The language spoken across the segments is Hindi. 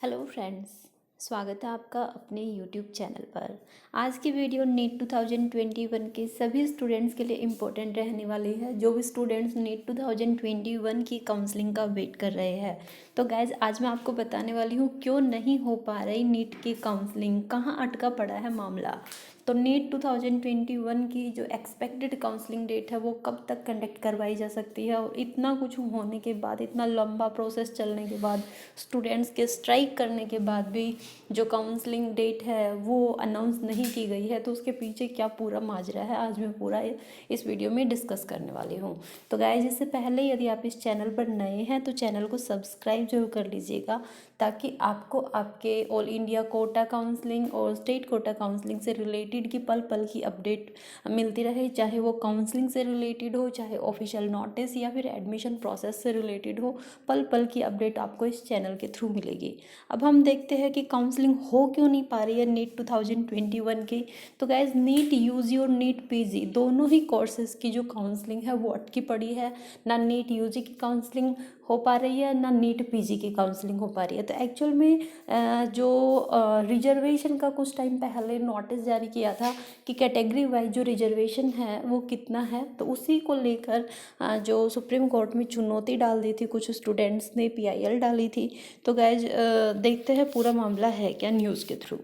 हेलो फ्रेंड्स, स्वागत है आपका अपने यूट्यूब चैनल पर। आज की वीडियो नीट 2021 के सभी स्टूडेंट्स के लिए इम्पोर्टेंट रहने वाली है। जो भी स्टूडेंट्स नीट 2021 की काउंसलिंग का वेट कर रहे हैं, तो गाइज आज मैं आपको बताने वाली हूँ क्यों नहीं हो पा रही नीट की काउंसलिंग, कहाँ अटका पड़ा है मामला। तो नीट 2021 की जो एक्सपेक्टेड काउंसलिंग डेट है वो कब तक कंडक्ट करवाई जा सकती है, और इतना कुछ होने के बाद, इतना लंबा प्रोसेस चलने के बाद, स्टूडेंट्स के स्ट्राइक करने के बाद भी जो काउंसलिंग डेट है वो अनाउंस नहीं की गई है, तो उसके पीछे क्या पूरा माजरा है आज मैं पूरा इस वीडियो में डिस्कस करने वाली हूँ। तो गाइस, इससे पहले यदि आप इस चैनल पर नए हैं तो चैनल को सब्सक्राइब जरूर कर लीजिएगा, ताकि आपको आपके ऑल इंडिया कोटा काउंसलिंग और स्टेट कोटा काउंसलिंग से रिलेटेड की पल पल की अपडेट मिलती रहे, चाहे वो काउंसलिंग से रिलेटेड हो, चाहे ऑफिशियल नोटिस या फिर एडमिशन प्रोसेस से रिलेटेड हो। पल पल की अपडेट आपको इस चैनल के थ्रू मिलेगी। अब हम देखते हैं कि काउंसलिंग हो क्यों नहीं पा रही है नीट 2021 की। तो गाइज, नीट यूजी और नीट पीजी दोनों ही कोर्सेज की जो काउंसलिंग है वो अटकी पड़ी है। ना नीट यूजी की काउंसलिंग हो पा रही है, ना नीट पीजी की काउंसलिंग हो पा रही है। तो एक्चुअल में जो रिजर्वेशन का कुछ टाइम पहले नोटिस जारी किया था कि कैटेगरी वाइज जो रिजर्वेशन है वो कितना है, तो उसी को लेकर जो सुप्रीम कोर्ट में चुनौती डाल दी थी कुछ स्टूडेंट्स ने, पीआईएल डाली थी। तो गाइज, देखते हैं पूरा मामला है क्या न्यूज़ के थ्रू।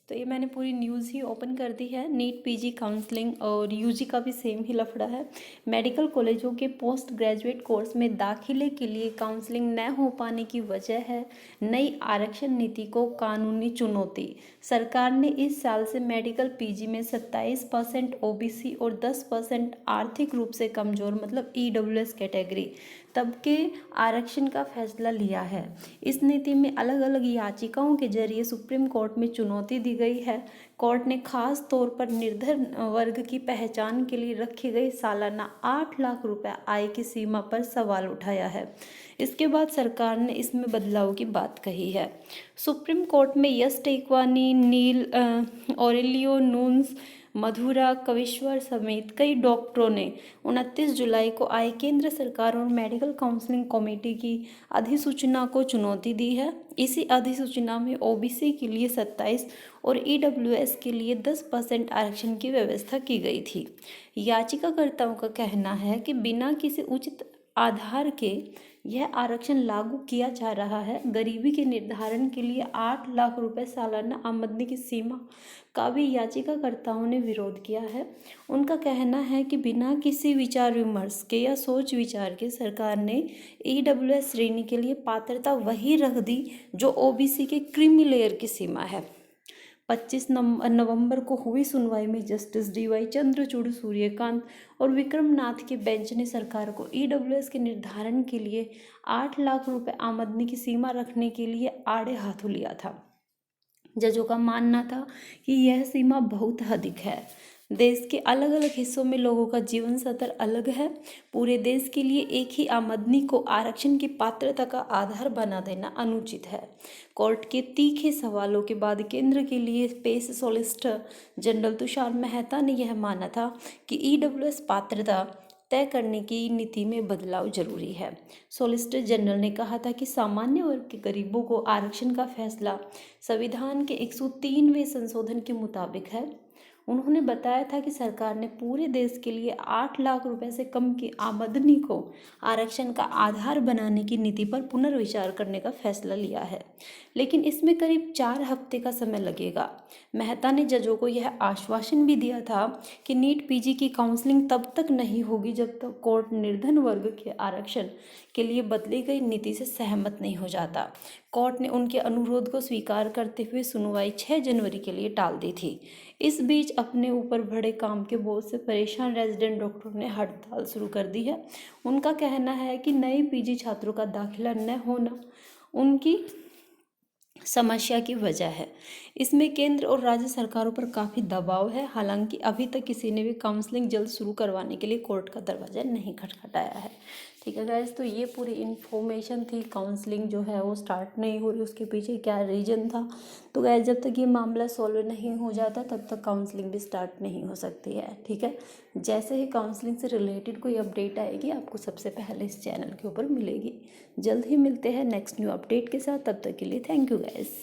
तो ये मैंने पूरी न्यूज़ ही ओपन कर दी है। नीट पीजी काउंसलिंग और यूजी का भी सेम ही लफड़ा है। मेडिकल कॉलेजों के पोस्ट ग्रेजुएट कोर्स में दाखिले के लिए काउंसलिंग न हो पाने की वजह है नई आरक्षण नीति को कानूनी चुनौती। सरकार ने इस साल से मेडिकल पीजी में 27% ओबीसी और 10% आर्थिक रूप से कमज़ोर मतलब ईडब्ल्यूएस कैटेगरी तब के आरक्षण का फैसला लिया है। इस नीति में अलग अलग याचिकाओं के जरिए सुप्रीम कोर्ट में चुनौती दी गई है। कोर्ट ने खास तौर पर निर्धन वर्ग की पहचान के लिए रखी गई सालाना 8 लाख रुपए आय की सीमा पर सवाल उठाया है। इसके बाद सरकार ने इसमें बदलाव की बात कही है। सुप्रीम कोर्ट में यश टेकवानी, नील ऑरेलियो नून्स, मधुरा कविश्वर समेत कई डॉक्टरों ने 29 जुलाई को आए केंद्र सरकार और मेडिकल काउंसलिंग कमेटी की अधिसूचना को चुनौती दी है। इसी अधिसूचना में ओबीसी के लिए 27 और ईडब्ल्यूएस के लिए 10% आरक्षण की व्यवस्था की गई थी। याचिकाकर्ताओं का कहना है कि बिना किसी उचित आधार के यह आरक्षण लागू किया जा रहा है। गरीबी के निर्धारण के लिए 8 लाख रुपए सालाना आमदनी की सीमा का भी याचिकाकर्ताओं ने विरोध किया है। उनका कहना है कि बिना किसी विचार विमर्श के या सोच विचार के सरकार ने ईडब्ल्यूएस श्रेणी के लिए पात्रता वही रख दी जो ओबीसी के क्रीमी लेयर की सीमा है। 25 नवंबर को हुई सुनवाई में जस्टिस डीवाई चंद्रचूड़, सूर्यकांत और विक्रम नाथ के बेंच ने सरकार को ईडब्ल्यूएस के निर्धारण के लिए 8 लाख रुपए आमदनी की सीमा रखने के लिए आड़े हाथों लिया था। जजों का मानना था कि यह सीमा बहुत अधिक है। देश के अलग अलग हिस्सों में लोगों का जीवन स्तर अलग है। पूरे देश के लिए एक ही आमदनी को आरक्षण की पात्रता का आधार बना देना अनुचित है। कोर्ट के तीखे सवालों के बाद केंद्र के लिए पेश सॉलिसिटर जनरल तुषार मेहता ने यह माना था कि ईडब्ल्यूएस पात्रता तय करने की नीति में बदलाव जरूरी है। सॉलिसिटर जनरल ने कहा था कि सामान्य वर्ग के गरीबों को आरक्षण का फैसला संविधान के 103वें संशोधन के मुताबिक है। उन्होंने बताया था कि सरकार ने पूरे देश के लिए 8 लाख रुपए से कम की आमदनी को आरक्षण का आधार बनाने की नीति पर पुनर्विचार करने का फैसला लिया है, लेकिन इसमें करीब 4 हफ्ते का समय लगेगा। मेहता ने जजों को यह आश्वासन भी दिया था कि नीट पीजी की काउंसलिंग तब तक नहीं होगी जब तक कोर्ट निर्धन वर्ग के आरक्षण के लिए बदली गई नीति से सहमत नहीं हो जाता। कोर्ट ने उनके अनुरोध को स्वीकार करते हुए सुनवाई 6 जनवरी के लिए टाल दी थी। इस बीच अपने ऊपर बड़े काम के बोझ से परेशान रेजिडेंट डॉक्टरों ने हड़ताल शुरू कर दी है। उनका कहना है कि नए पीजी छात्रों का दाखिला न होना उनकी समस्या की वजह है। इसमें केंद्र और राज्य सरकारों पर काफ़ी दबाव है। हालांकि अभी तक किसी ने भी काउंसलिंग जल्द शुरू करवाने के लिए कोर्ट का दरवाजा नहीं खटखटाया है। ठीक है गाइस, तो ये पूरी इन्फॉर्मेशन थी। काउंसलिंग जो है वो स्टार्ट नहीं हो रही, उसके पीछे क्या रीज़न था। तो गाइस जब तक ये मामला सॉल्व नहीं हो जाता तब तक काउंसलिंग भी स्टार्ट नहीं हो सकती है। ठीक है, जैसे ही काउंसलिंग से रिलेटेड कोई अपडेट आएगी आपको सबसे पहले इस चैनल के ऊपर मिलेगी। जल्द ही मिलते हैं नेक्स्ट न्यू अपडेट के साथ, तब तक के लिए थैंक यू गाइस।